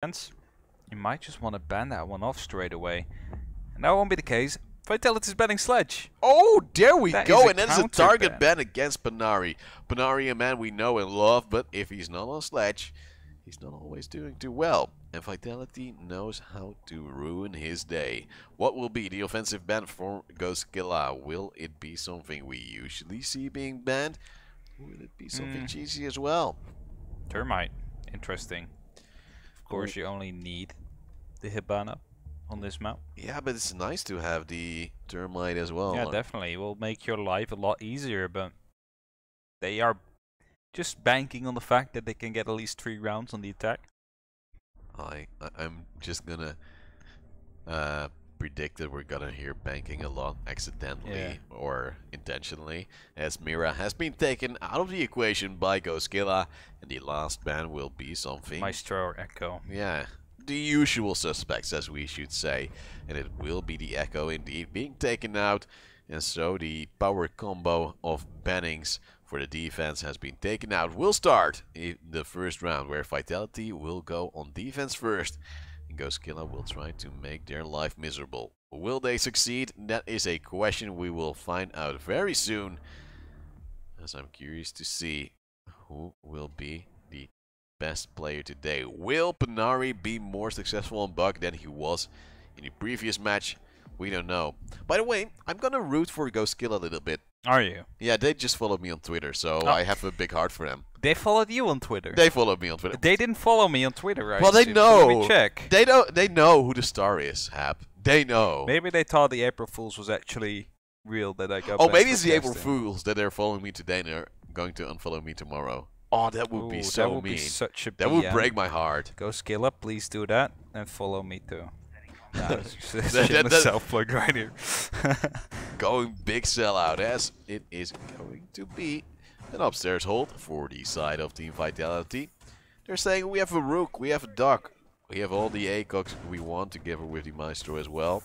defense, you might just want to ban that one off straight away. And that won't be the case. Vitality's banning Sledge. Oh, there we go, and that that's a target ban against Panari. Panari, a man we know and love, but if he's not on Sledge, he's not always doing too well. And Vitality knows how to ruin his day. What will be the offensive ban for GoSkilla? Will it be something we usually see being banned? Will it be something cheesy as well? Termite. Interesting. Of course, you only need the Hibana on this map. Yeah, but it's nice to have the Termite as well. Yeah, definitely. It will make your life a lot easier, but they are just banking on the fact that they can get at least 3 rounds on the attack. I'm just gonna predict that we're gonna hear banking a lot accidentally or intentionally, as Mira has been taken out of the equation by GoSkilla, and the last ban will be something. Maestro or Echo. Yeah, the usual suspects, as we should say, and it will be the Echo indeed being taken out, and so the power combo of bannings for the defense has been taken out. We'll start in the first round, where Vitality will go on defense first, and GoSkilla will try to make their life miserable. Will they succeed? That is a question we will find out very soon, as I'm curious to see who will be the best player today. Will Panari be more successful on Bug than he was in the previous match? We don't know. By the way, I'm gonna root for GoSkilla a little bit. Are you? Yeah, they just followed me on Twitter, so I have a big heart for them. They followed you on Twitter. They followed me on Twitter. They didn't follow me on Twitter, right? Well, they know. Let me check. They know who the star is, Hap. They know. Maybe they thought the April Fools was actually real, that I got. Oh, maybe it's the April Fools that they're following me today and they're going to unfollow me tomorrow. Oh, that would be so that would mean. Be such a that would break my heart. GoSkilla, please do that and follow me too. That's self-plug right here. Going big sellout, as it is going to be an upstairs hold for the side of Team Vitality. They're saying we have a Rook, we have a Duck, we have all the ACOGs we want together with the Maestro as well.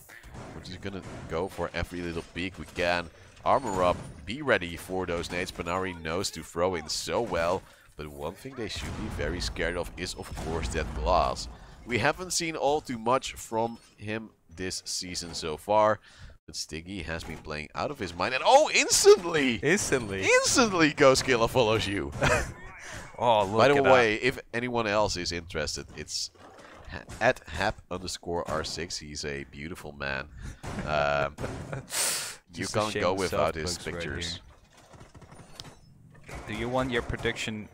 We're just gonna go for every little peek we can. Armor up, be ready for those nades. Panari knows to throw in so well, but one thing they should be very scared of is of course that glass. We haven't seen all too much from him this season so far, but Stiggy has been playing out of his mind, and oh, instantly GoSkilla follows you. Oh, look. By the way, if anyone else is interested, it's at hap_r6. He's a beautiful man. You can't go without his pictures. Do you want your prediction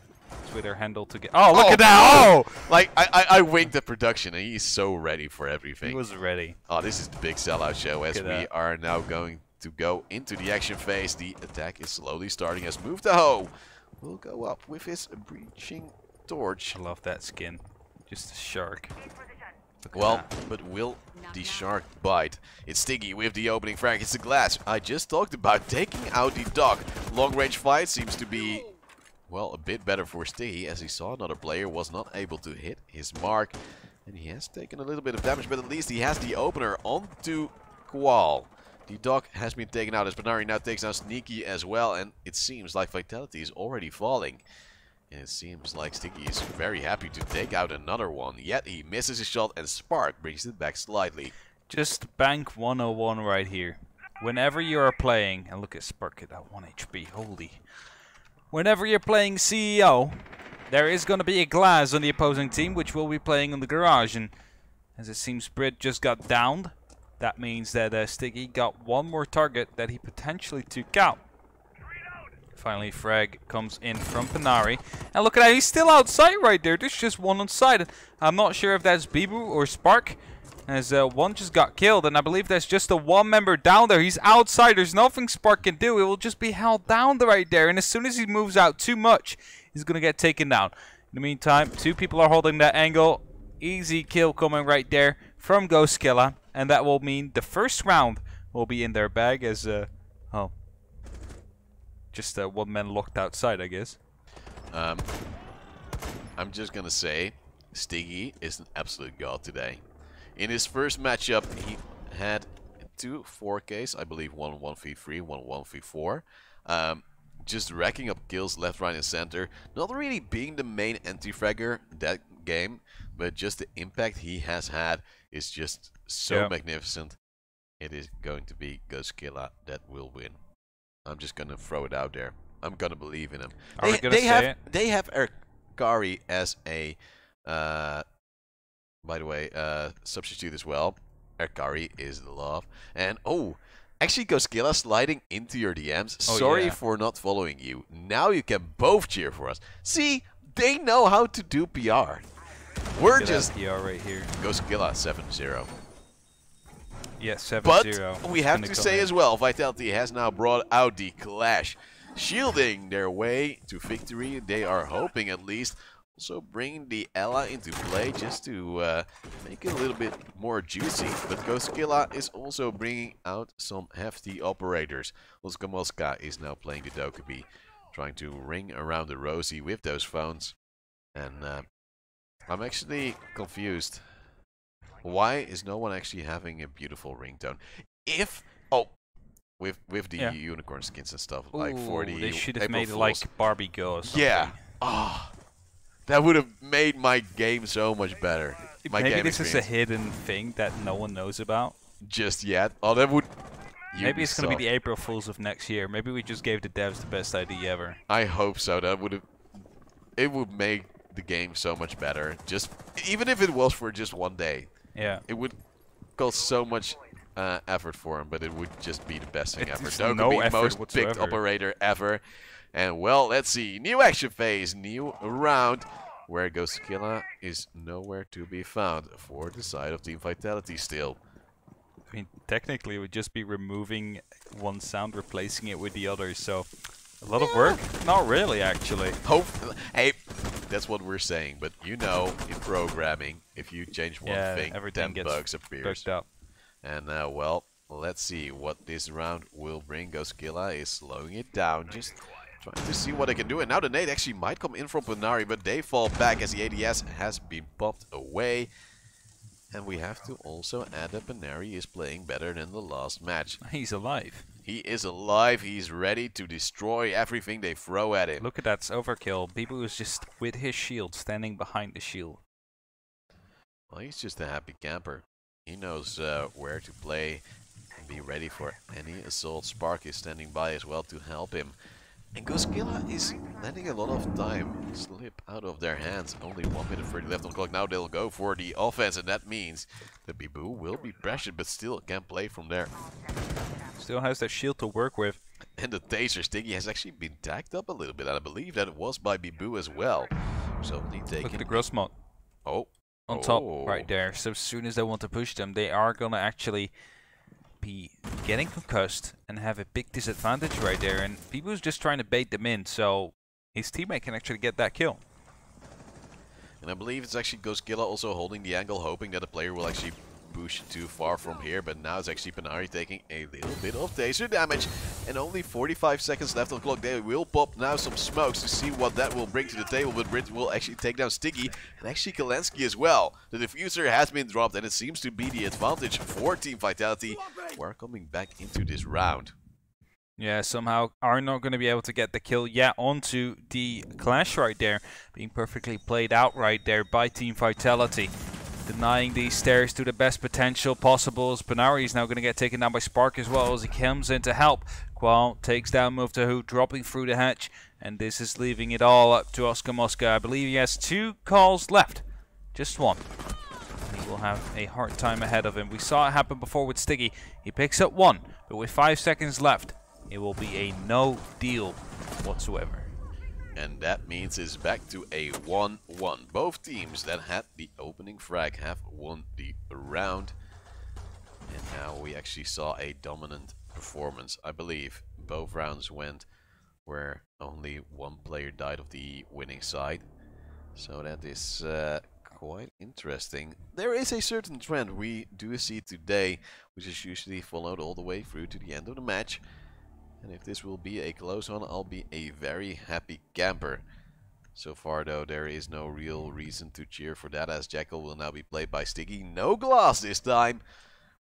Twitter handle to get? Oh, look at that! Oh, like I winked at production, and he's so ready for everything. He was ready. Oh, this is the big sellout show, as we are now going to go into the action phase. The attack is slowly starting, as Move the Hoe will go up with his breaching torch. I love that skin. Just a shark. Well, but will the shark bite? It's Stiggy with the opening frag. It's the glass. I just talked about taking out the dog. Long range fight seems to be, well, a bit better for Stiggy, as he saw another player was not able to hit his mark. And he has taken a little bit of damage, but at least he has the opener onto Qual. The dog has been taken out, as Panari now takes down Sneaky as well, and it seems like Vitality is already falling. And it seems like Sticky is very happy to take out another one, yet he misses his shot and Spark brings it back slightly. Just bank 101 right here. Whenever you are playing, and look at Spark at that 1 HP, holy. Whenever you're playing CEO, there is going to be a glass on the opposing team, which will be playing on the garage. And as it seems Brit just got downed, that means that Sticky got one more target that he potentially took out. Finally, frag comes in from Panari. And look at that, he's still outside right there. There's just one on side. I'm not sure if that's Bibu or Spark, as one just got killed. And I believe there's just a one member down there. He's outside. There's nothing Spark can do. It will just be held down right there. And as soon as he moves out too much, he's going to get taken down. In the meantime, 2 people are holding that angle. Easy kill coming right there from GoSkilla. And that will mean the first round will be in their bag, as, oh. Just one man locked outside, I guess. I'm just gonna say, Stiggy is an absolute god today. In his first matchup, he had 2 4Ks, I believe 1 1v3, 1 1v4. Just racking up kills left, right, and center. Not really being the main anti-fragger that game, but just the impact he has had is just so magnificent. It is going to be GoSkilla that will win. I'm just gonna throw it out there. I'm gonna believe in him. Are we gonna say it? They have Erkari as a by the way, substitute as well. Erkari is the love. And oh, actually GoSkilla sliding into your DMs. Oh, Sorry yeah. for not following you. Now you can both cheer for us. See, they know how to do PR. We're just PR right here. GoSkilla 7-0. Yeah, 7-0. But we have to say as well, Vitality has now brought out the Clash, shielding their way to victory. They are hoping at least. Also bringing the Ella into play just to make it a little bit more juicy. But GoSkilla is also bringing out some hefty operators. GoSkilla is now playing the Dokkaebi, trying to ring around the Rosie with those phones. And I'm actually confused. Why is no one actually having a beautiful ringtone? If with the unicorn skins and stuff, like for the they should have April made it Fools. like Barbie Girl or something. Yeah. Ah. That would have made my game so much better. Maybe this is a hidden thing that no one knows about. Just yet. Oh, that would. Maybe it's gonna be the April Fools of next year. Maybe we just gave the devs the best idea ever. I hope so. That would have. It would make the game so much better. Just even if it was for just one day. Yeah. It would cost so much effort for him, but it would just be the best thing ever. No Dokkaebi, effort most whatsoever. picked operator ever. And well, let's see. New action phase, new round, where GoSkilla is nowhere to be found for the side of Team Vitality still. I mean, technically, it would just be removing one sound, replacing it with the other. So, a lot of work? Not really, actually. Hey, that's what we're saying. But you know, in programming, if you change one thing, everything 10 gets bugs appears. up. And well, let's see what this round will bring. GoSkilla is slowing it down, just trying to see what they can do. And now the nade actually might come in from Panari, but they fall back as the ADS has been popped away. And we have to also add that Panari is playing better than the last match. He's alive. He is alive. He's ready to destroy everything they throw at him. Look at that overkill. Bibu is just with his shield, standing behind the shield. Well, he's just a happy camper. He knows where to play and be ready for any assault. Spark is standing by as well to help him. And GoSkilla is letting a lot of time slip out of their hands. Only 1 minute 30 left on the clock. Now they'll go for the offense, and that means the Bibu will be pressured, but still can play from there. Still has that shield to work with. And the taser Stiggy has actually been tagged up a little bit. And I believe that it was by Bibu as well. So only taking. Look at the gross mod. Oh. On top, right there. So as soon as they want to push them, they are gonna actually be getting concussed and have a big disadvantage right there. And Bibu's just trying to bait them in, so his teammate can actually get that kill. And I believe it's actually GoSkilla also holding the angle, hoping that the player will actually push too far from here. But now it's actually Panari taking a little bit of taser damage. And only 45 seconds left on the clock. They will pop now some smokes to see what that will bring to the table. But Brit will actually take down Stiggy and actually Kalensky as well. The diffuser has been dropped, and it seems to be the advantage for Team Vitality. We're coming back into this round. Yeah, somehow are not going to be able to get the kill yet onto the Clash right there. Being perfectly played out right there by Team Vitality. Denying these stairs to the best potential possible. As Panari is now going to get taken down by Spark as well as he comes in to help. Qual takes down Move to Who, dropping through the hatch. And this is leaving it all up to Oscar Mosca. I believe he has 2 calls left. Just 1. He will have a hard time ahead of him. We saw it happen before with Stiggy. He picks up 1, but with 5 seconds left, it will be a no deal whatsoever. And that means it's back to a 1-1. Both teams that had the opening frag have won the round. And now we actually saw a dominant performance. I believe both rounds went where only 1 player died of the winning side. So that is quite interesting. There is a certain trend we do see today, which is usually followed all the way through to the end of the match. And if this will be a close one, I'll be a very happy camper. So far though, there is no real reason to cheer for that, as Jackal will now be played by Stiggy. No glass this time!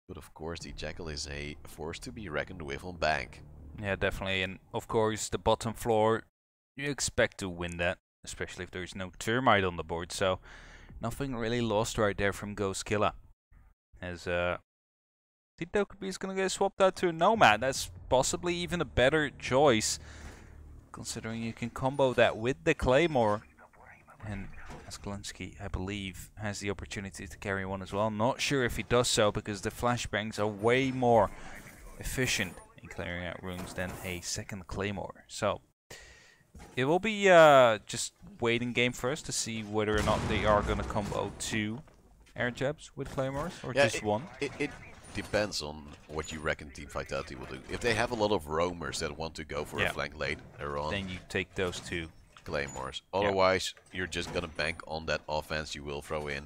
But of course the Jackal is a force to be reckoned with on Bank. Yeah, definitely. And of course the bottom floor, you expect to win that. Especially if there's no Termite on the board. So Nothing really lost right there from GoSkilla. As Titokubi is going to get swapped out to a Nomad. That's possibly even a better choice, considering you can combo that with the Claymore. And Askalinsky, I believe, has the opportunity to carry one as well. Not sure if he does so, because the flashbangs are way more efficient in clearing out rooms than a second Claymore. So it will be just waiting game for us to see whether or not they are going to combo 2 air jabs with Claymores, or just one. It depends on what you reckon Team Vitality will do. If they have a lot of roamers that want to go for a flank later on, then you take those 2 Claymores. Otherwise, you're just gonna bank on that offense you will throw in.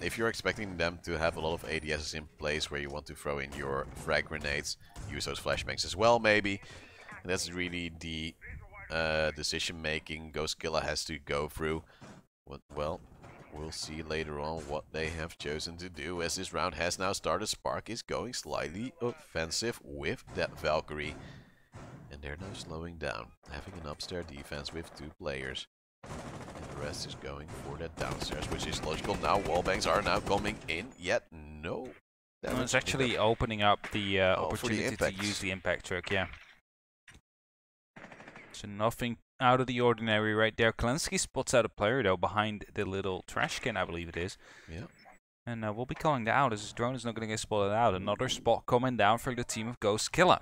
If you're expecting them to have a lot of ADSs in place where you want to throw in your frag grenades, use those flashbangs as well, maybe. And that's really the decision making GoSkilla has to go through. Well, we'll see later on what they have chosen to do, as this round has now started. Spark is going slightly offensive with that Valkyrie. And they're now slowing down, having an upstairs defense with 2 players. And the rest is going for that downstairs, which is logical. Now wallbangs are now coming in, yet no. No, it's actually opening up the opportunity to use the impact truck, yeah. So nothing out of the ordinary right there. Kalensky spots out a player though behind the little trash can, I believe it is. Yeah. And we'll be calling that out, as his drone is not going to get spotted out. Another spot coming down for the team of GoSkilla.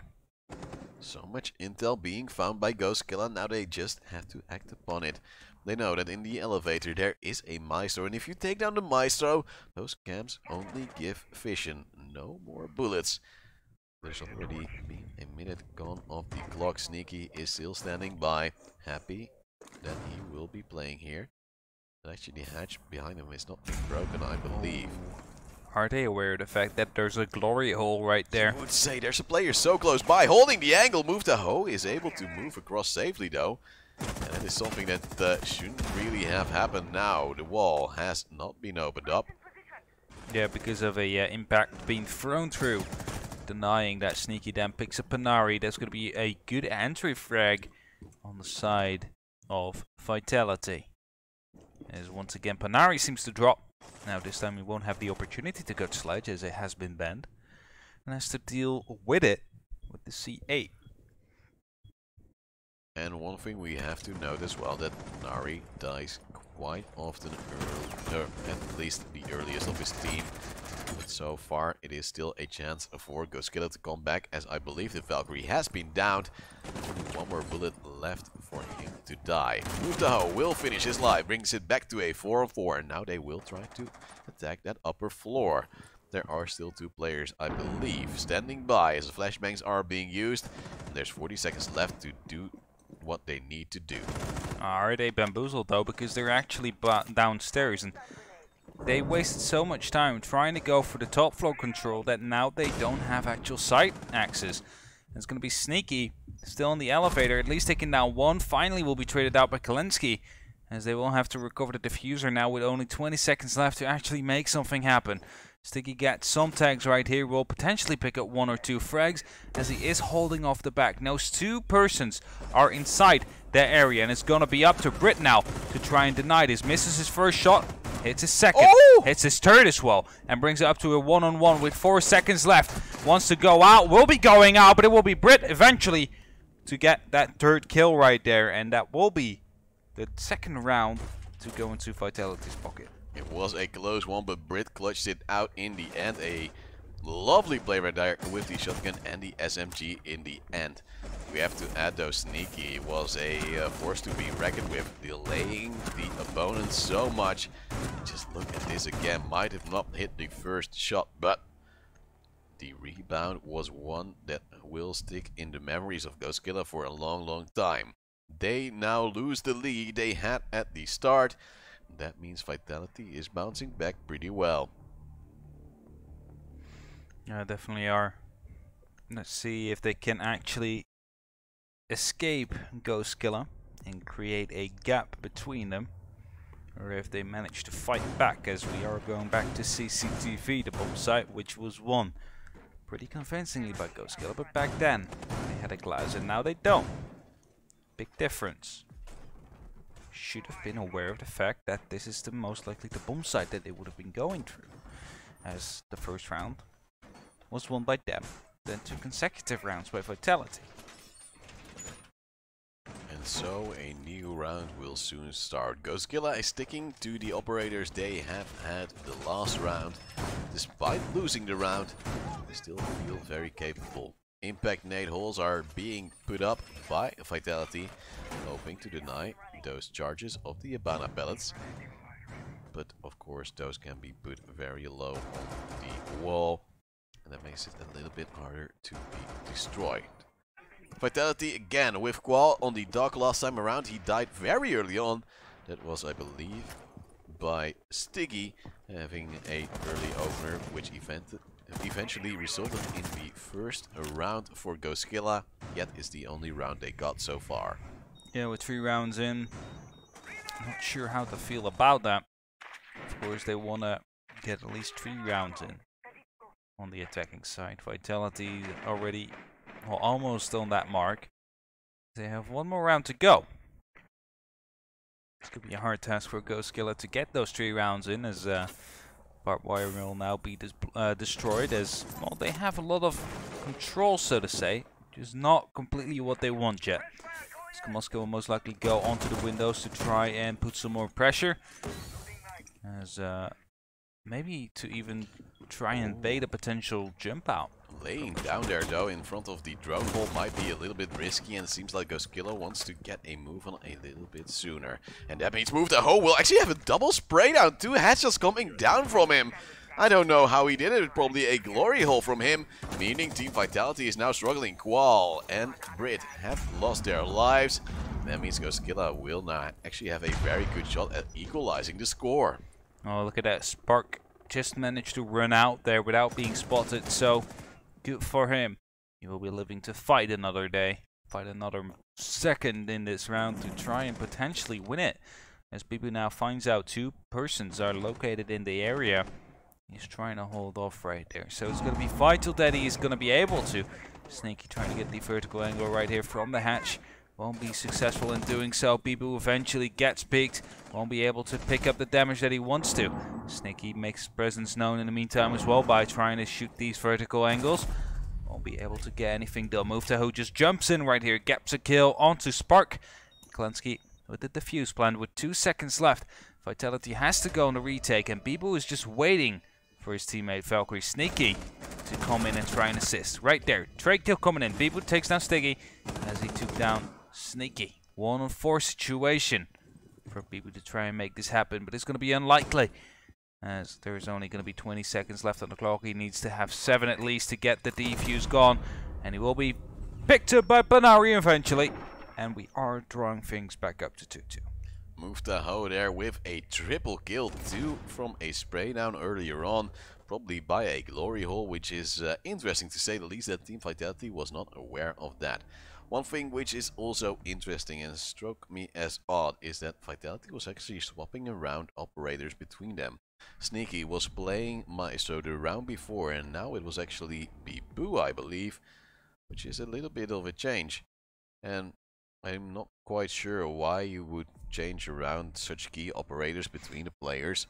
So much intel being found by GoSkilla, now they just have to act upon it. They know that in the elevator there is a Maestro, and if you take down the Maestro, those camps only give vision, no more bullets. There's already been a minute gone off the clock. Sneaky is still standing by, happy that he will be playing here. But actually the hatch behind him is not broken, I believe. Are they aware of the fact that there's a glory hole right there? I would say there's a player so close by, holding the angle. Move to Ho is able to move across safely though. And that is something that shouldn't really have happened now. The wall has not been opened up. Yeah, because of a impact being thrown through. Denying that Sneaky then picks up Panari. That's going to be a good entry frag on the side of Vitality. As once again Panari seems to drop. Now this time we won't have the opportunity to go to Sledge, as it has been banned. And has to deal with it with the C8. And one thing we have to note as well, that Nari dies quite often early, at least the earliest of his team. But so far it is still a chance for GoSkilla to come back, as I believe the Valkyrie has been downed. Only one more bullet left for him to die. Mutaho will finish his life, brings it back to a 4-on-4, and now they will try to attack that upper floor. There are still 2 players, I believe, standing by as the flashbangs are being used. And there's 40 seconds left to do what they need to do. Are they bamboozled though, because they're actually downstairs, and they wasted so much time trying to go for the top floor control that now they don't have actual sight access. It's going to be Sneaky still in the elevator, at least taking down one. Finally will be traded out by Kalensky, as they will have to recover the diffuser now with only 20 seconds left to actually make something happen. Sticky gets some tags right here, will potentially pick up 1 or 2 frags, as he is holding off the back. Those 2 persons are inside that area, and it's going to be up to Brit now to try and deny this. Misses his first shot, hits his second, hits his third as well, and brings it up to a 1-on-1 with 4 seconds left. Wants to go out, will be going out, but it will be Brit eventually to get that 3rd kill right there, and that will be the 2nd round to go into Vitality's pocket. It was a close one, but Brit clutched it out in the end. A lovely play right there with the shotgun and the SMG in the end. We have to add though, Sneaky was a force to be reckoned with, delaying the opponent so much. Just look at this again, might have not hit the first shot, but the rebound was one that will stick in the memories of GoSkilla for a long, long time. They now lose the lead they had at the start. That means Vitality is bouncing back pretty well. Yeah, definitely are. Let's see if they can actually escape GoSkilla and create a gap between them, or if they manage to fight back, as we are going back to CCTV, the bomb site, which was won pretty convincingly by GoSkilla, but back then they had a glass and now they don't. Big difference. should have been aware of the fact that this is the most likely the bomb site that they would have been going through, as the first round was won by them, then 2 consecutive rounds by Vitality. And so a new round will soon start. GoSkilla is sticking to the operators they have had the last round. Despite losing the round, they still feel very capable. Impact nade holes are being put up by Vitality, hoping to deny those charges of the Abana pellets. But of course those can be put very low on the wall, and that makes it a little bit harder to be destroyed. Vitality again with Qual on the dock last time around. He died very early on. That was, I believe, by Stiggy having a early opener, which eventually resulted in the first round for GoSkilla, yet is the only round they got so far. Yeah, with 3 rounds in, I'm not sure how to feel about that. Of course, they want to get at least 3 rounds in on the attacking side. Vitality already, well, almost on that mark. They have 1 more round to go. This could be a hard task for GoSkilla to get those 3 rounds in, as barbed wire will now be destroyed, as, well, they have a lot of control, so to say, just not completely what they want yet. Moscow will most likely go onto the windows to try and put some more pressure, as maybe to even try and bait a potential jump out. Laying down there though in front of the drone hole might be a little bit risky, and seems like GoSkilla wants to get a move on a little bit sooner. And that means Move the Hoe will actually have a double spray down. 2 headshots coming down from him. I don't know how he did it. Probably a glory hole from him, meaning Team Vitality is now struggling. Qual and Brit have lost their lives. That means GoSkilla will now actually have a very good shot at equalizing the score. Oh, look at that. Spark just managed to run out there without being spotted, so good for him. He will be living to fight another day, fight another second in this round to try and potentially win it. As Bibu now finds out 2 persons are located in the area, he's trying to hold off right there. So it's going to be vital that he is going to be able to. Sneaky trying to get the vertical angle right here from the hatch. Won't be successful in doing so. Bibu eventually gets picked. Won't be able to pick up the damage that he wants to. Sneaky makes his presence known in the meantime as well by trying to shoot these vertical angles. Won't be able to get anything done. Move to Who just jumps in right here. Gets a kill onto Spark. Klensky with the defuse planned with 2 seconds left. Vitality has to go on the retake, and Bibu is just waiting for his teammate Valkyrie Sneaky to come in and try and assist. Right there. Trade kill coming in. Bibu takes down Stiggy as he took down Sneaky. 1-on-4 situation for Bibu to try and make this happen, but it's going to be unlikely, as there's only going to be 20 seconds left on the clock. He needs to have 7 at least to get the defuse gone, and he will be picked up by Banari eventually, and we are drawing things back up to 2-2. Move the Hoe there with a triple kill, 2 from a spray down earlier on, probably by a glory hole, which is interesting to say the least that Team Vitality was not aware of that. One thing which is also interesting and struck me as odd is that Vitality was actually swapping around operators between them. Sneaky was playing Maestro the round before, and now it was actually Bibu, I believe, which is a little bit of a change. And I'm not quite sure why you would change around such key operators between the players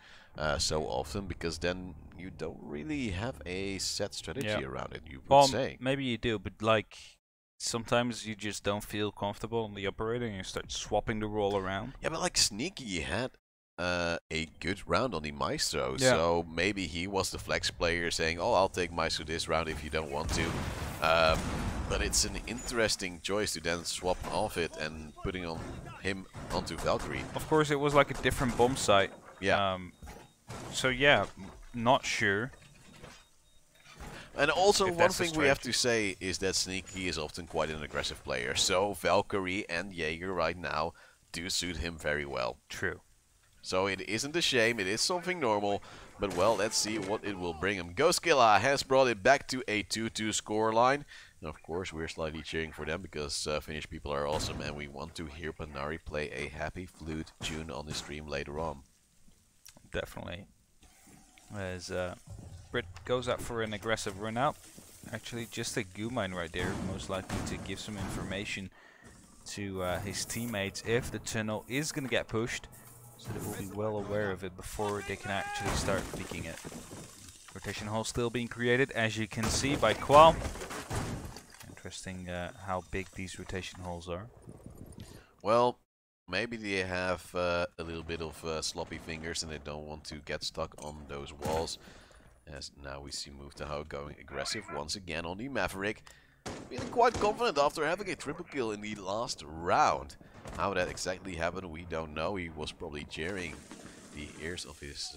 so often, because then you don't really have a set strategy around it, you would say. Maybe you do, but like sometimes you just don't feel comfortable on the operator and you start swapping the role around. Yeah, but like Sneaky had a good round on the Maestro, so maybe he was the flex player saying, oh, I'll take Maestro this round if you don't want to. But it's an interesting choice to then swap off it and putting on him onto Valkyrie. Of course, it was like a different bomb site. Yeah. So yeah, not sure. And also one thing we have to say is that Sneaky is often quite an aggressive player. So Valkyrie and Jaeger right now do suit him very well. True. So it isn't a shame, it is something normal. But well, let's see what it will bring him. GoSkilla has brought it back to a 2-2 scoreline. And of course, we're slightly cheering for them because Finnish people are awesome and we want to hear Panari play a happy flute tune on the stream later on. Definitely. As Brit goes up for an aggressive run out. Actually, just a goo mine right there, most likely to give some information to his teammates if the tunnel is going to get pushed, so they will be well aware of it before they can actually start peeking it. Rotation hole still being created, as you can see, by Qual. Interesting how big these rotation holes are. Well, maybe they have a little bit of sloppy fingers and they don't want to get stuck on those walls. As now we see Muftaho going aggressive once again on the Maverick. Feeling quite confident after having a triple kill in the last round. How that exactly happened, we don't know. He was probably jeering the ears of his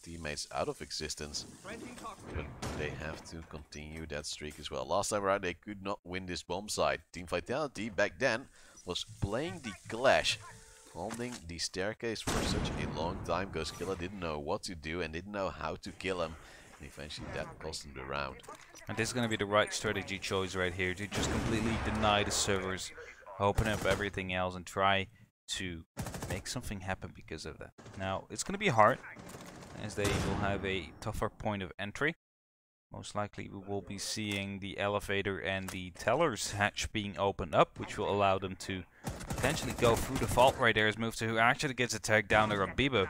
teammates out of existence. But they have to continue that streak as well. Last time around they could not win this bomb site. Team Vitality back then was playing the Clash, holding the staircase for such a long time. GoSkilla didn't know what to do and didn't know how to kill him. And eventually that cost him the round. And this is going to be the right strategy choice right here, to just completely deny the servers, open up everything else and try to make something happen because of that. Now, it's going to be hard, as they will have a tougher point of entry. Most likely we will be seeing the elevator and the teller's hatch being opened up, which will allow them to potentially go through the vault right there as Mufta, who actually gets attacked down there on Bibo.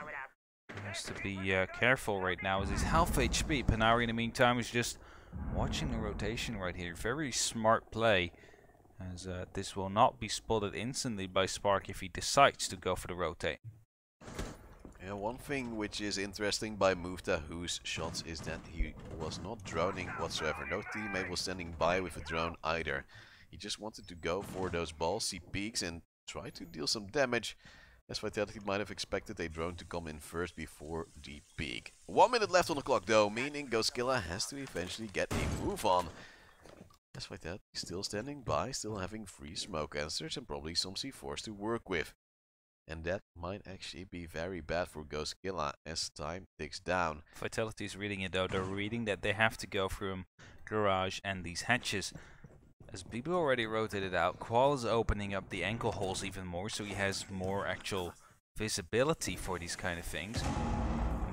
He has to be careful right now as his half HP. Panari in the meantime is just watching the rotation right here. Very smart play, as this will not be spotted instantly by Spark if he decides to go for the rotate. Yeah, one thing which is interesting by Muftahu's shots is that he was not droning whatsoever. No teammate was standing by with a drone either. He just wanted to go for those balls, see peaks and try to deal some damage. As Vitality might have expected a drone to come in first before the peak. 1 minute left on the clock though, meaning GoSkilla has to eventually get a move on. As Vitality still standing by, still having free smoke answers and probably some C4s to work with. And that might actually be very bad for GoSkilla as time ticks down. Vitality is reading it though. They're reading that they have to go through garage and these hatches. As Bibo already rotated out, Qual is opening up the ankle holes even more, so he has more actual visibility for these kind of things.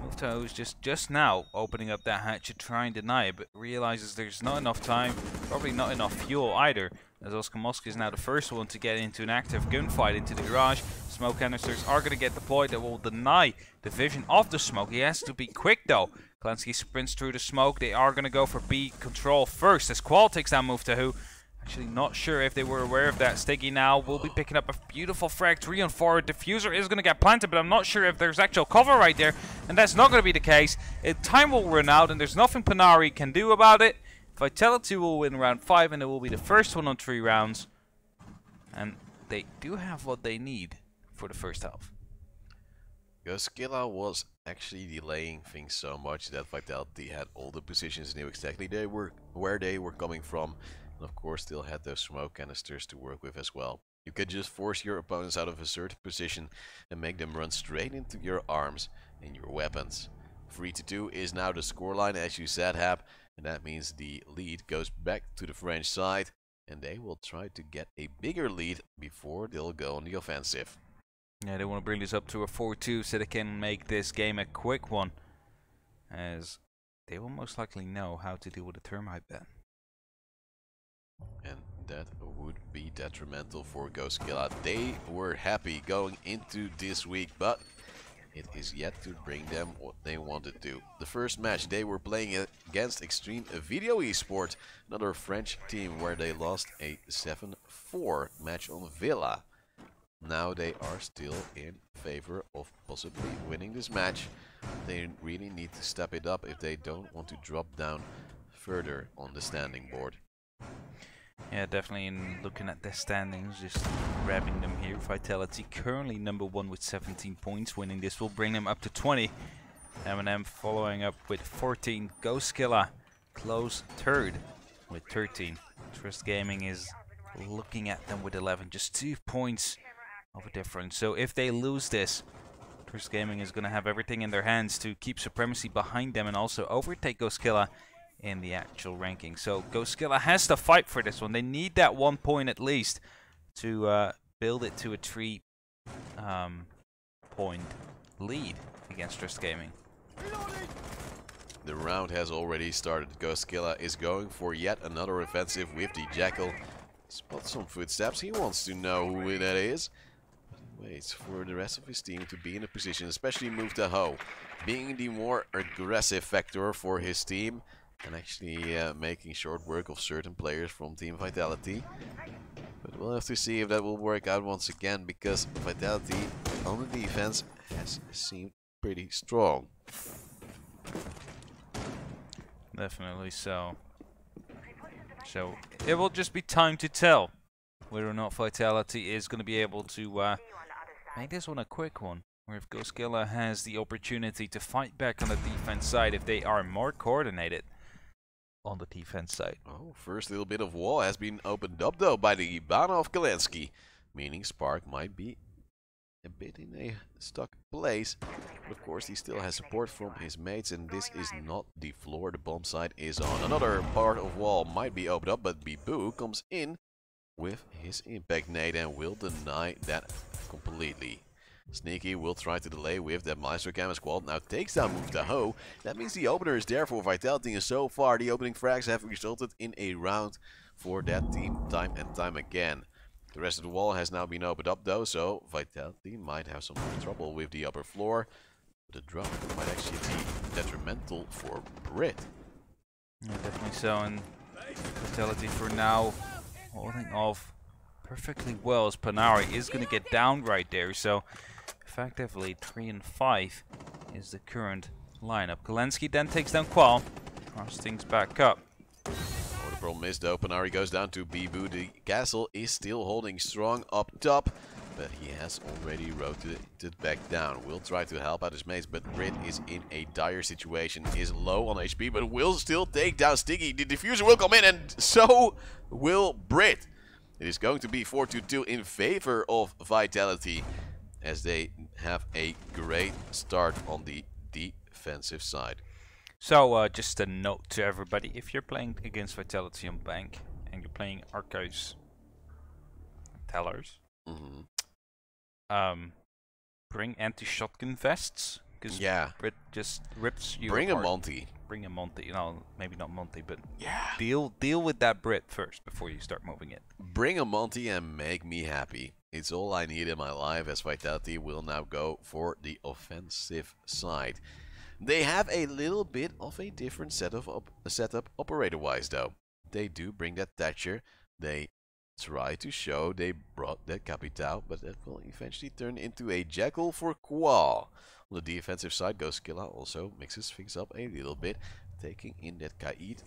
Muftaho is just now opening up that hatch to try and deny it, but realizes there's not enough time, probably not enough fuel either, as Oscar Mosk is now the first one to get into an active gunfight into the garage. Smoke canisters are going to get deployed that will deny the vision of the smoke. He has to be quick though. Klansky sprints through the smoke. They are going to go for B control first as Qual takes down Muftaho. Actually not sure if they were aware of that. Stiggy now will be picking up a beautiful frag 3 on 4. Diffuser is going to get planted, but I'm not sure if there's actual cover right there. And that's not going to be the case. Time will run out and there's nothing Panari can do about it. Vitality will win round 5 and it will be the first one on 3 rounds. And they do have what they need for the first half. GoSkilla was actually delaying things so much that Vitality had all the positions, knew exactly where they were coming from. And of course still had those smoke canisters to work with as well. You could just force your opponents out of a certain position and make them run straight into your arms and your weapons. 3-2 is now the scoreline, as you said, Hap, and that means the lead goes back to the French side and they will try to get a bigger lead before they'll go on the offensive. Yeah, they want to bring this up to a 4-2 so they can make this game a quick one, as they will most likely know how to deal with a termite ban. And that would be detrimental for GoSkilla. They were happy going into this week, but it is yet to bring them what they wanted to. The first match they were playing against Extreme Video Esport, another French team, where they lost a 7-4 match on Villa. Now they are still in favor of possibly winning this match. They really need to step it up if they don't want to drop down further on the standing board. Yeah, definitely in looking at their standings, just grabbing them here. Vitality currently number 1 with 17 points. Winning this will bring them up to 20. M&M following up with 14. GoSkilla close third with 13. Trust Gaming is looking at them with 11. Just 2 points of a difference. So if they lose this, Trust Gaming is going to have everything in their hands to keep supremacy behind them and also overtake GoSkilla in the actual ranking. So GoSkilla has to fight for this one. They need that 1 point at least to build it to a 3 point lead against Trust Gaming. The round has already started. GoSkilla is going for yet another offensive with the Jackal. spots some footsteps. He wants to know who that is. Waits for the rest of his team to be in a position, especially move the hoe, being the more aggressive factor for his team and actually making short work of certain players from Team Vitality. But we'll have to see if that will work out once again, because Vitality on the defense has seemed pretty strong. Definitely so. So it will just be time to tell whether or not Vitality is going to be able to make this one a quick one, or if GoSkilla has the opportunity to fight back on the defense side if they are more coordinated on the defense side. Oh, first little bit of wall has been opened up though by the Ibana of Kalensky, meaning Spark might be a bit in a stuck place. But of course he still has support from his mates, and this is not the floor the bomb site is on. Another part of wall might be opened up, but Bibu comes in with his impact nade and will deny that completely. Sneaky will try to delay with that Maestro Canvas Squad. Now takes down Move the Hoe. That means the opener is there for Vitality, and so far the opening frags have resulted in a round for that team time and time again. The rest of the wall has now been opened up though, so Vitality might have some trouble with the upper floor. The drop might actually be detrimental for Brit. Yeah, definitely so, and Vitality for now holding off perfectly well, as Panari is going to get down right there. So effectively 3 and 5 is the current lineup. Kalensky then takes down Qual, cross things back up. Oh, the problem is though, Panari goes down to Bibu. The castle is still holding strong up top, but he has already rotated back down. Will try to help out his mates, but Brit is in a dire situation. Is low on HP, but will still take down Sticky. The diffuser will come in, and so will Brit. It is going to be 4-2 in favor of Vitality, as they have a great start on the defensive side. So just a note to everybody: if you're playing against Vitality on Bank and you're playing Archives Tellers, bring anti-shotgun vests, because Brit just rips you Bring apart. a Monty. Bring a Monty, you know, maybe not Monty, but yeah, deal with that Brit first before you start moving it. Bring a Monty and make me happy. It's all I need in my life, as Vitality will now go for the offensive side. They have a little bit of a different setup operator-wise though. They do bring that Thatcher. They try to show they brought that Capitao, but that will eventually turn into a Jackal for Qual. On the defensive side, GoSkilla also mixes things up a little bit, taking in that Kaid.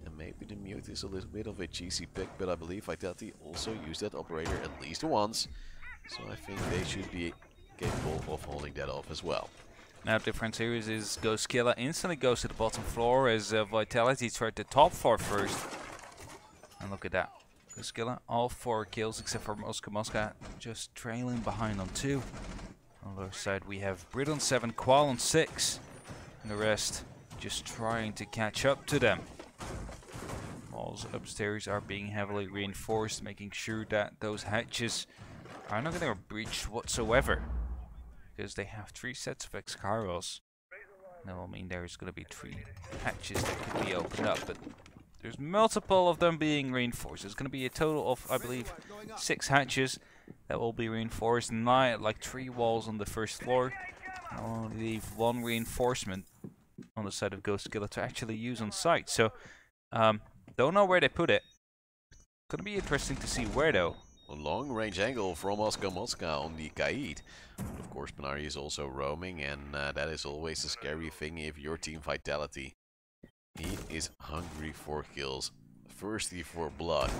And maybe the Mute is a little bit of a cheesy pick, but I believe Vitality also used that operator at least once. So I think they should be capable of holding that off as well. Now the difference here is GoSkilla instantly goes to the bottom floor, as Vitality tried the top floor first. And look at that. GoSkilla, all 4 kills except for Mosca just trailing behind on 2. On the other side we have Brit on 7, Qual on 6. And the rest just trying to catch up to them. Walls upstairs are being heavily reinforced, making sure that those hatches are not going to breach whatsoever. Because they have 3 sets of Excaliburs. That will mean there's going to be 3 hatches that could be opened up, but there's multiple of them being reinforced. There's going to be a total of, I believe, 6 hatches that will be reinforced. Like 3 walls on the first floor. I'll only leave 1 reinforcement on the side of GoSkilla to actually use on site. So, don't know where they put it. Gonna be interesting to see where though. A long-range angle from Mosca on the Kaid. Of course, Panari is also roaming, and that is always a scary thing if you're Team Vitality. He is hungry for kills, thirsty for blood,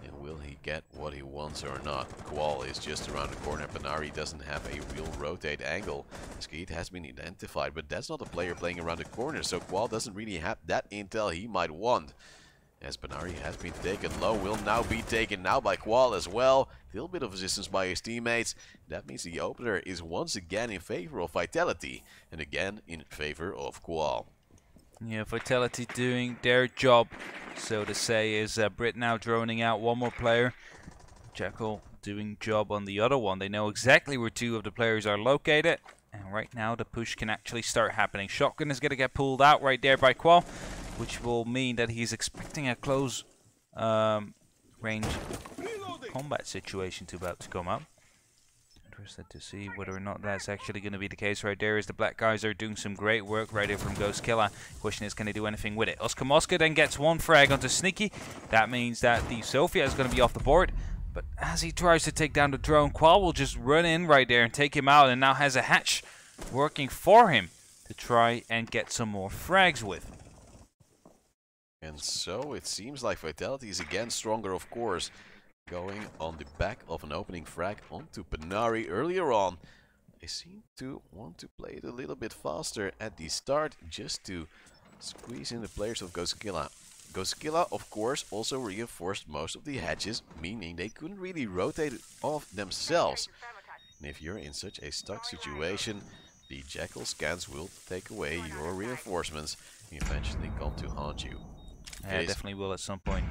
and will he get what he wants or not? Qual is just around the corner. Panari doesn't have a real rotate angle. Skeet has been identified, but that's not a player playing around the corner, so Qual doesn't really have that intel he might want. As Panari has been taken low, will now be taken now by Qual as well. A little bit of resistance by his teammates. That means the opener is once again in favor of Vitality, and again in favor of Qual. Yeah, Vitality doing their job, so to say, is Brit now droning out 1 more player. Jackal doing job on the other one. They know exactly where 2 of the players are located, and right now the push can actually start happening. Shotgun is going to get pulled out right there by Qual, which will mean that he's expecting a close range combat situation about to come up. Interested to see whether or not that's actually going to be the case right there, as the black guys are doing some great work right here from GoSkilla. Question is, can they do anything with it? Oscar Mosca then gets one frag onto Sneaky. That means that the Sophia is going to be off the board. But as he tries to take down the drone, Qual will just run in right there and take him out, and now has a hatch working for him to try and get some more frags with. And so it seems like Vitality is again stronger, of course, going on the back of an opening frag onto Panari earlier on. They seem to want to play it a little bit faster at the start, just to squeeze in the players of GoSkilla. GoSkilla, of course, also reinforced most of the hatches, meaning they couldn't really rotate it off themselves. And if you're in such a stuck situation, the Jackal scans will take away your reinforcements and eventually come to haunt you. Yeah, definitely will at some point.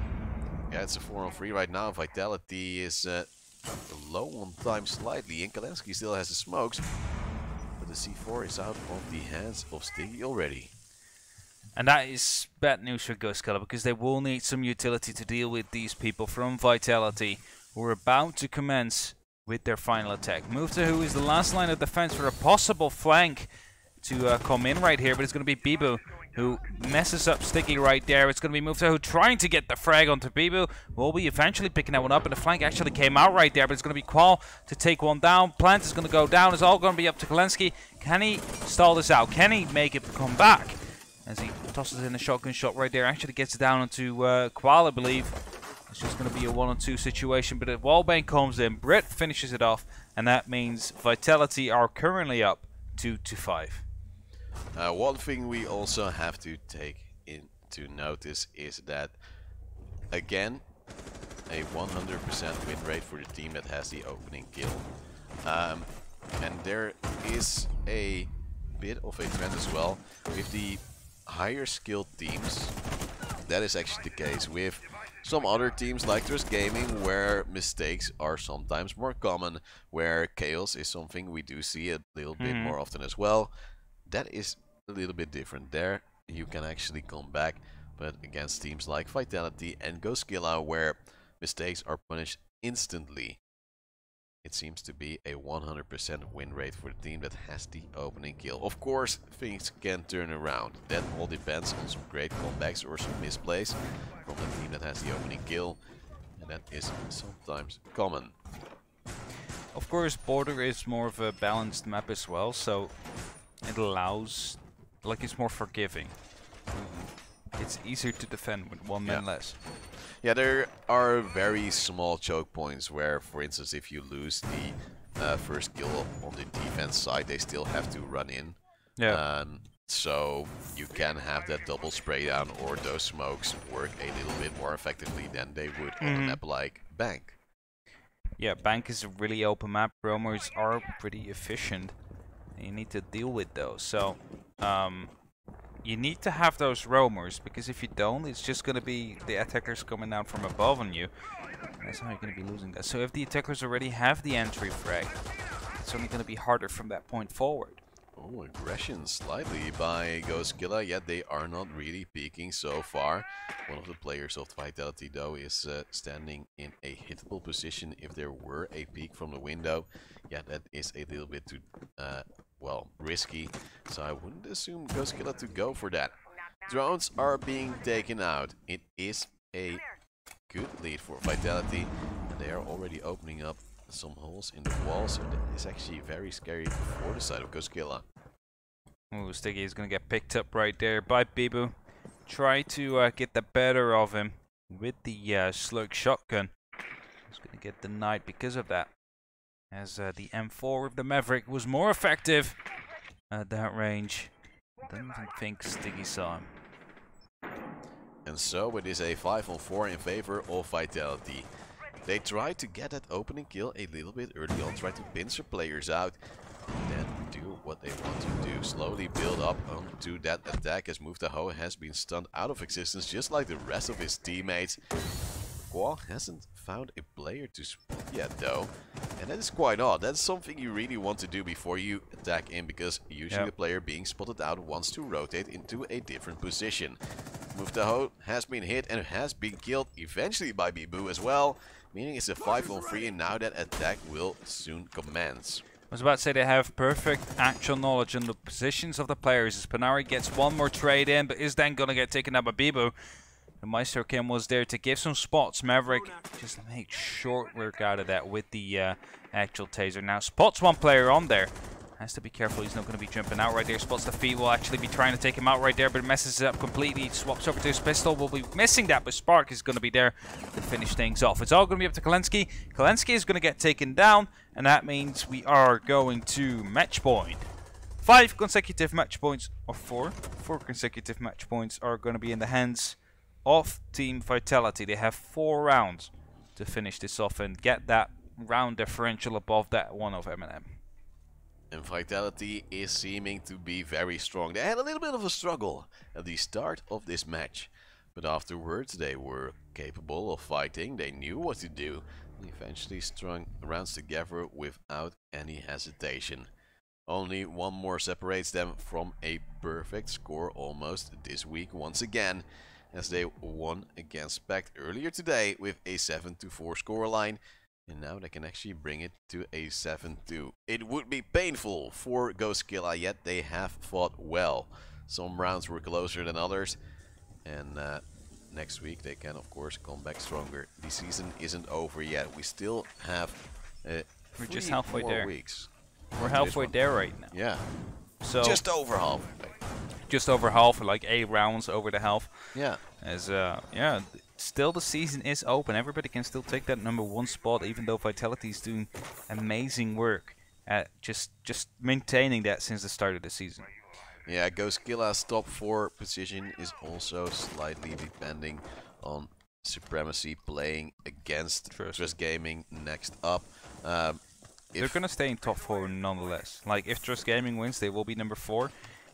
Yeah, it's a 4-on-3 right now. Vitality is low on time slightly, and Kalensky still has the smokes, but the C4 is out of the hands of Stiggy already. And that is bad news for GoSkilla, because they will need some utility to deal with these people from Vitality, who are about to commence with their final attack. Mufta, who is the last line of defense for a possible flank to come in right here, but it's going to be Bibu who messes up Sticky right there. It's going to be Mufta who trying to get the frag onto Bibu. Will be eventually picking that one up, and the flank actually came out right there, but it's going to be Qual to take one down. Plant is going to go down. It's all going to be up to Kalensky. Can he stall this out? Can he make it come back? As he tosses in a shotgun shot right there, actually gets it down onto Qual, I believe. It's just going to be a 1-on-2 situation, but if Wallbang comes in, Britt finishes it off, and that means Vitality are currently up 2-5. One thing we also have to take into notice is that, again, a 100% win rate for the team that has the opening kill. And there is a bit of a trend as well with the higher skilled teams. That is actually the case with some other teams like Trust Gaming, where mistakes are sometimes more common, where chaos is something we do see a little bit more often as well. That is a little bit different. There you can actually come back, but against teams like Vitality and GoSkilla, where mistakes are punished instantly, it seems to be a 100% win rate for the team that has the opening kill. Of course, things can turn around. That all depends on some great comebacks or some misplays from the team that has the opening kill, and that is sometimes common. Of course, Border is more of a balanced map as well, so it allows, like, it's more forgiving. It's easier to defend with one man less. Yeah, there are very small choke points where, for instance, if you lose the first kill on the defense side, they still have to run in. Yeah. So you can have that double spray down, or those smokes work a little bit more effectively than they would on a map like Bank. Yeah, Bank is a really open map. Roamers are pretty efficient. You need to deal with those. So, you need to have those roamers, because if you don't, it's just going to be the attackers coming down from above on you. That's how you're going to be losing that. So if the attackers already have the entry frag, it's only going to be harder from that point forward. Oh, aggression slightly by GoSkilla, yet they are not really peeking so far. One of the players of Vitality, though, is standing in a hittable position if there were a peek from the window. Yeah, that is a little bit too, well, risky, so I wouldn't assume GoSkilla to go for that. Drones are being taken out. It is a good lead for Vitality, and they are already opening up some holes in the wall, so that is actually very scary for the side of GoSkilla. Ooh, Sticky is going to get picked up right there by Bibu. Try to get the better of him with the slug shotgun. He's going to get denied because of that, as the M4 with the Maverick was more effective at that range. I don't even think Sticky saw him. And so it is a 5-on-4 in favor of Vitality. They try to get that opening kill a little bit early on, try to pinch their players out, and then do what they want to do. Slowly build up onto that attack, as Muftaho has been stunned out of existence, just like the rest of his teammates. Qual hasn't found a player to spot yet, though, and that is quite odd. That's something you really want to do before you attack in, because usually the player being spotted out wants to rotate into a different position. Muftaho has been hit and has been killed eventually by Bibu as well, meaning it's a 5-on-3, and now that attack will soon commence. I was about to say they have perfect actual knowledge on the positions of the players as Panari gets one more trade in, but is then going to get taken out by Bibu. The Meister Kim was there to give some spots. Maverick just make short work out of that with the actual taser. Now spots one player on there. Has to be careful, he's not going to be jumping out right there. Spots the feet, will actually be trying to take him out right there, but messes it up completely. He swaps over to his pistol, will be missing that, but Spark is going to be there to finish things off. It's all going to be up to Kalensky. Kalensky is going to get taken down, and that means we are going to match point. 5 consecutive match points, or 4 consecutive match points are going to be in the hands of Team Vitality. They have 4 rounds to finish this off and get that round differential above that one of M&M. And Vitality is seeming to be very strong. They had a little bit of a struggle at the start of this match, but afterwards they were capable of fighting. They knew what to do. They eventually strung rounds together without any hesitation. Only one more separates them from a perfect score almost this week once again, as they won against Spect earlier today with a 7-4 scoreline. And now they can actually bring it to a 7-2. It would be painful for GoSkilla, yet they have fought well. Some rounds were closer than others. And next week they can of course come back stronger. The season isn't over yet. We still have we're just halfway there. Weeks. We're halfway there right now. Yeah. So just over half. Just over half, like 8 rounds over the half. Yeah. As yeah. Still, the season is open. Everybody can still take that #1 spot, even though Vitality is doing amazing work at just maintaining that since the start of the season. Yeah, GoSkilla's top 4 position is also slightly depending on Supremacy playing against Trust Gaming next up. They're going to stay in top 4 nonetheless. Like, if Trust Gaming wins, they will be number 4.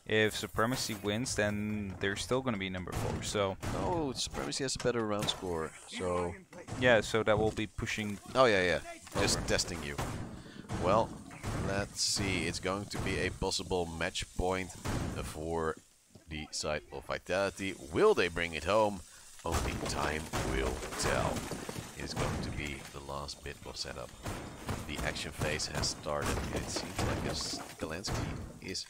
If Supremacy wins, then they're still going to be number 4. So no, Supremacy has a better round score. So yeah, so that will be pushing. Oh yeah. Just testing you. Well, let's see. It's going to be a possible match point for the side of Vitality. Will they bring it home? Only time will tell. It's going to be the last bit of setup. The action phase has started. It seems like Kalensky is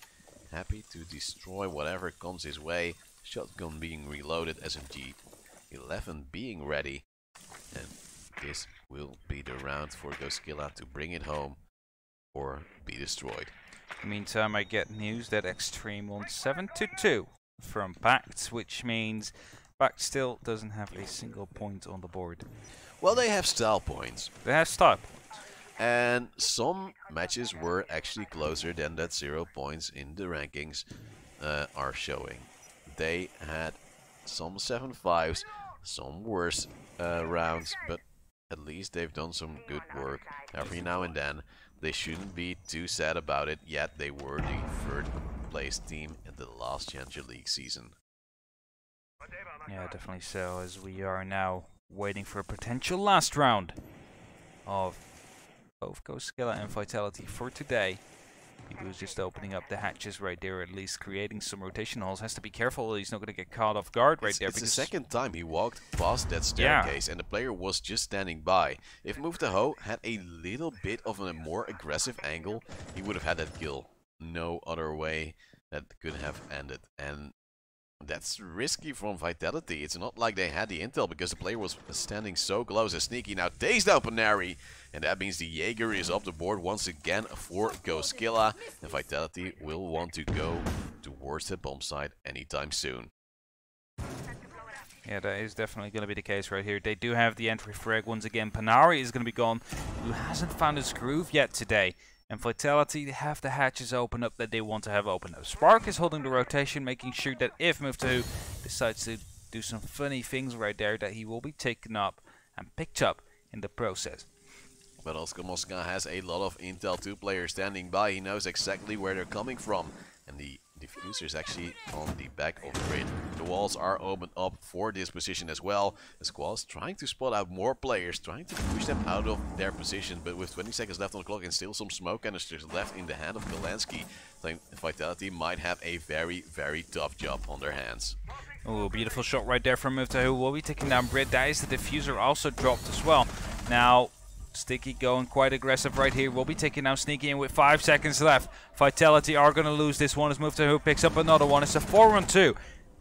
happy to destroy whatever comes his way. Shotgun being reloaded, SMG-11 being ready, and this will be the round for GoSkilla to bring it home or be destroyed. In the meantime, I get news that Extreme won 7-2 from Pact, which means Pact still doesn't have a single point on the board. Well, they have style points. They have style points. And some matches were actually closer than that 0 points in the rankings are showing. They had some 7-5s, some worse rounds, but at least they've done some good work every now and then. They shouldn't be too sad about it, yet they were the 3rd place team in the last Challenger League season. Yeah, definitely so, as we are now waiting for a potential last round of both GoSkilla and Vitality for today. He was just opening up the hatches right there, at least creating some rotation holes. Has to be careful, he's not going to get caught off guard right there. It's the second time he walked past that staircase and the player was just standing by. If Muftaho had a little bit of a more aggressive angle, he would have had that kill. No other way that could have ended. And that's risky from Vitality. It's not like they had the intel because the player was standing so close and sneaky. Now tased out Panari, and that means the Jaeger is off the board once again for GoSkilla, and Vitality will want to go towards the bomb site anytime soon. Yeah, that is definitely going to be the case right here. They do have the entry frag once again. Panari is going to be gone, who hasn't found his groove yet today. And Vitality have the hatches open up that they want to have open up. Spark is holding the rotation, making sure that if Move2 decides to do some funny things right there, that he will be taken up and picked up in the process. But Oscar Mosca has a lot of intel, 2 players standing by. He knows exactly where they're coming from. And the diffuser is actually on the back of the grid. The walls are opened up for this position as well. The squad is trying to spot out more players, trying to push them out of their position, but with 20 seconds left on the clock and still some smoke canisters left in the hand of Kalensky, Vitality might have a very, very tough job on their hands. Oh, beautiful shot right there from Mufta, who will be taking down Brit. That is the diffuser also dropped as well. Now, Sticky going quite aggressive right here. Will be taking down Sneaky in with 5 seconds left. Vitality are going to lose this one as Mufta, who picks up another one. It's a 4-on-2.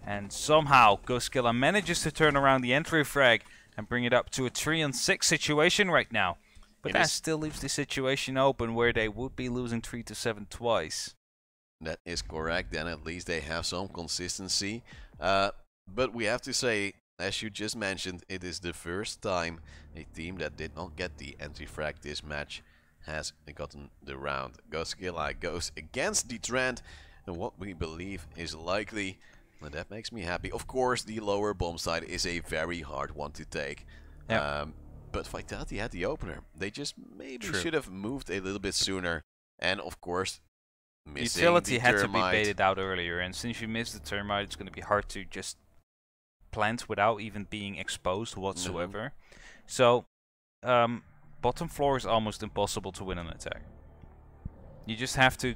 And somehow, GoSkilla manages to turn around the entry frag and bring it up to a 3-on-6 situation right now. But that still leaves the situation open where they would be losing 3-7 twice. That is correct. Then at least they have some consistency. But we have to say, as you just mentioned, it is the first time a team that did not get the entry frag this match has gotten the round. GoSkilla goes against the trend and what we believe is likely. And that makes me happy. Of course, the lower bomb side is a very hard one to take. Yep. But Vitality had the opener. They just maybe should have moved a little bit sooner. And of course, missing Utility the had to be Termite. baited out earlier, and since you missed the Termite, it's going to be hard to just plant without even being exposed whatsoever. So, bottom floor is almost impossible to win an attack. You just have to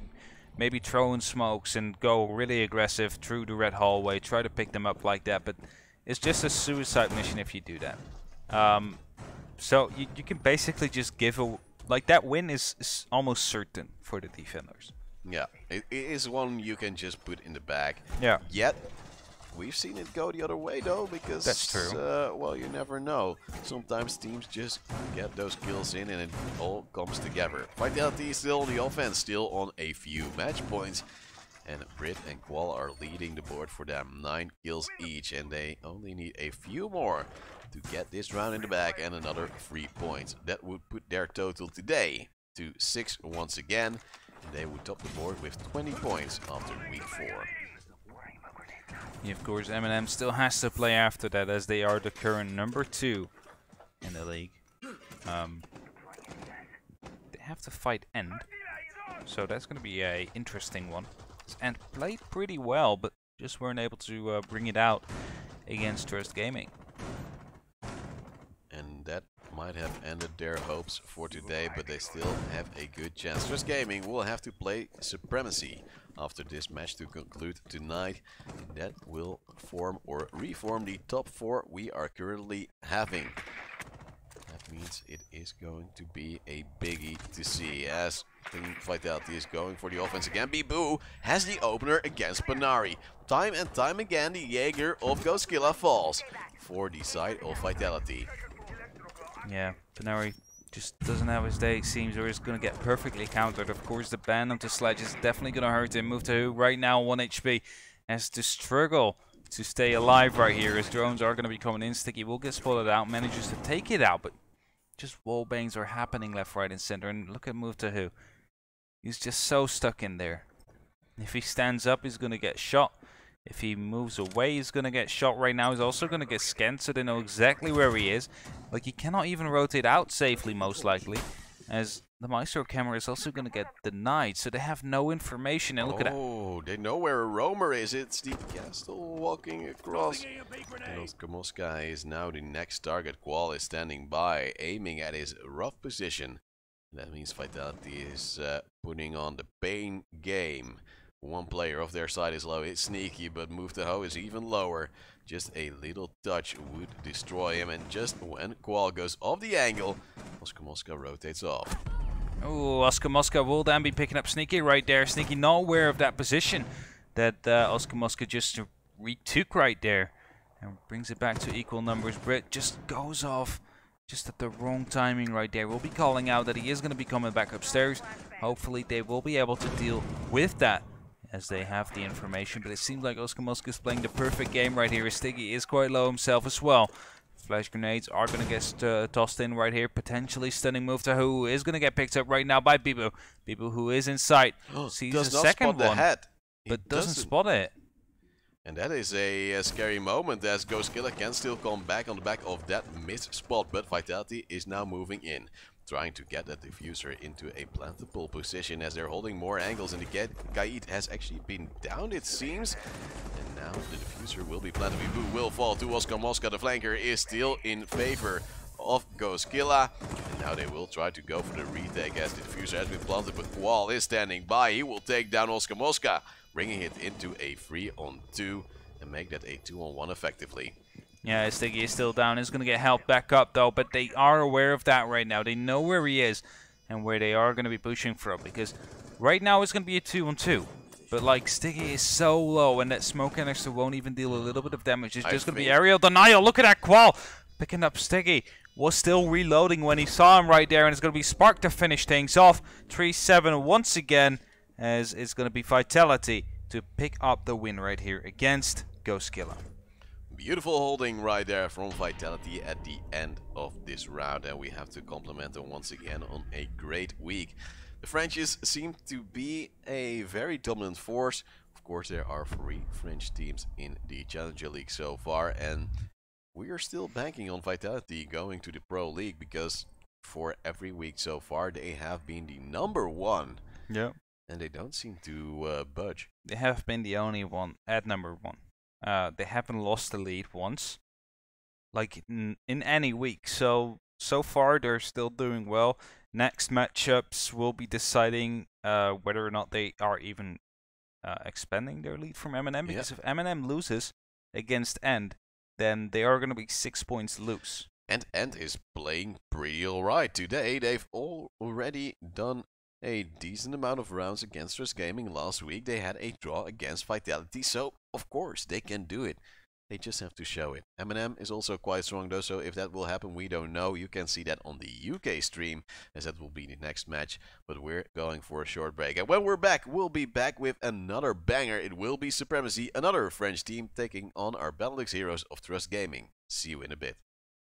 maybe throw in smokes and go really aggressive through the red hallway, try to pick them up like that, but it's just a suicide mission if you do that. So you can basically just give a... Like, that win is almost certain for the defenders. Yeah, it is one you can just put in the bag. Yeah. Yet, we've seen it go the other way though, because... That's true. Well, you never know. Sometimes teams just get those kills in and it all comes together. Vitality is still on the offense, still on a few match points. And Brit and Qual are leading the board for them. 9 kills each, and they only need a few more to get this round in the bag and another 3 points. That would put their total today to 6 once again. And they would top the board with 20 points after week 4. Yeah, of course, M&M still has to play after that, as they are the current number 2 in the league. They have to fight End, so that's going to be a interesting one. And played pretty well, but just weren't able to bring it out against Trust Gaming. And that might have ended their hopes for today, but they still have a good chance. Trust Gaming will have to play Supremacy after this match to conclude tonight. That will form or reform the top 4 we are currently having. That means it is going to be a biggie to see, as Team Vitality is going for the offense again. Bibu has the opener against Panari. Time and time again, the Jaeger of GoSkilla falls for the side of Vitality. Yeah, Panari just doesn't have his day, it seems, or is going to get perfectly countered. Of course, the ban of the sledge is definitely going to hurt him. Move to right now, 1 HP, has to struggle to stay alive right here, as drones are going to be coming in. Sticky will get spotted out, manages to take it out, but just wall bangs are happening left, right, and center. And look at Move to who. He's just so stuck in there. If he stands up, he's going to get shot. If he moves away, he's going to get shot right now. He's also going to get scanned, so they know exactly where he is. Like, he cannot even rotate out safely, most likely, as the Maestro camera is also going to get denied, so they have no information. And look at that. Oh, they know where a roamer is. It's the castle walking across. Komoska is now the next target. Qual is standing by, aiming at his rough position. That means Vitality is putting on the pain game. One player of their side is low. It's Sneaky, but Move to Ho is even lower. Just a little touch would destroy him, and just when Qual goes off the angle, Oscar Mosca rotates off. Oh, Oscar Mosca will then be picking up Sneaky right there. Sneaky not aware of that position that Oscar Mosca just retook right there. And brings it back to equal numbers. Brit just goes off just at the wrong timing right there. We'll be calling out that he is going to be coming back upstairs. Hopefully they will be able to deal with that, as they have the information, but it seems like Oscar Mosca is playing the perfect game right here. Sticky is quite low himself as well. Flash grenades are going to get tossed in right here, potentially stunning Move to who is going to get picked up right now by Bibu. Bibu, who is in sight, sees the second one, but doesn't spot it. And that is a scary moment, as GoSkilla can still come back on the back of that missed spot, but Vitality is now moving in, trying to get that diffuser into a plantable position, as they're holding more angles, and the Kaid has actually been down, it seems. And now the diffuser will be planted. Bibu will fall to Oscar Mosca. The flanker is still in favor of GoSkilla. And now they will try to go for the retake, as the diffuser has been planted, but Qual is standing by. He will take down Oscar Mosca, bringing it into a 3-on-2. and make that a 2-on-1 effectively. Yeah, Stiggy is still down. He's going to get helped back up, though, but they are aware of that right now. They know where he is and where they are going to be pushing from, because right now it's going to be a 2-on-2. But, like, Stiggy is so low, and that smoke canister won't even deal a little bit of damage. It's just going to be aerial denial. Look at that Qual picking up Stiggy. Was still reloading when he saw him right there, and it's going to be Spark to finish things off. 3-7 once again, as it's going to be Vitality to pick up the win right here against GoSkilla. Beautiful holding right there from Vitality at the end of this round, and we have to compliment them once again on a great week. The Frenchies seem to be a very dominant force. Of course, there are 3 French teams in the Challenger League so far, and we are still banking on Vitality going to the Pro League, because for every week so far they have been the #1. Yeah. And they don't seem to budge. They have been the only one at #1. They haven't lost the lead once, like in any week. So far they're still doing well. Next matchups will be deciding whether or not they are even expanding their lead from M&M. Because if M&M loses against End, then they are going to be 6 points loose. And End is playing pretty alright today. They've already done a decent amount of rounds against Trust Gaming. Last week they had a draw against Vitality, so of course they can do it. They just have to show it. M&M is also quite strong though, so if that will happen we don't know. You can see that on the UK stream, as that will be the next match. But we're going for a short break, and when we're back, we'll be back with another banger. It will be Supremacy, another French team taking on our Benelux heroes of Trust Gaming. See you in a bit.